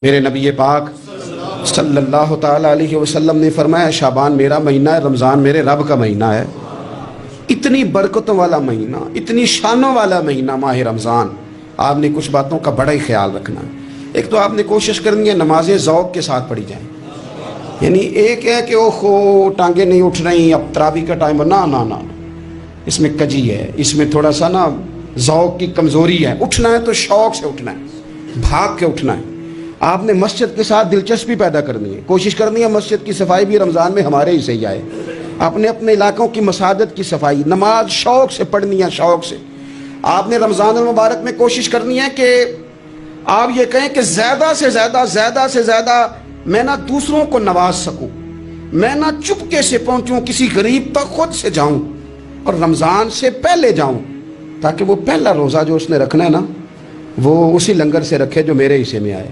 میرے نبی پاک صلی اللہ تعالیٰ علیہ وسلم نے فرمایا شعبان میرا مہینہ ہے، رمضان میرے رب کا مہینہ ہے۔ اتنی برکتوں والا مہینہ، اتنی شانوں والا مہینہ ماہ رمضان، آپ نے کچھ باتوں کا بڑا ہی خیال رکھنا ہے۔ ایک تو آپ نے کوشش کرنی ہے نمازیں ذوق کے ساتھ پڑھی جائیں، یعنی ایک ہے کہ اوہو ٹانگیں نہیں اٹھ رہی اب تراویح کا ٹائم، نہ اس میں کجی ہے، اس میں تھوڑا سا نا ذوق کی کمزوری ہے۔ اٹھنا ہے تو شوق سے اٹھنا ہے، بھاگ کے اٹھنا ہے۔ آپ نے مسجد کے ساتھ دلچسپی پیدا کرنی ہے، کوشش کرنی ہے مسجد کی صفائی بھی رمضان میں ہمارے ہی سے ہی آئے۔ اپنے علاقوں کی مساجد کی صفائی، نماز شوق سے پڑھنی ہے، شوق سے۔ آپ نے رمضان المبارک میں کوشش کرنی ہے کہ آپ یہ کہیں کہ زیادہ سے زیادہ میں نہ دوسروں کو نواز سکوں، میں نہ چپکے سے پہنچوں کسی غریب تک، خود سے جاؤں اور رمضان سے پہلے جاؤں، تاکہ وہ پہلا روزہ جو اس نے رکھنا ہے نا وہ اسی لنگر سے رکھے جو میرے حصے میں آئے۔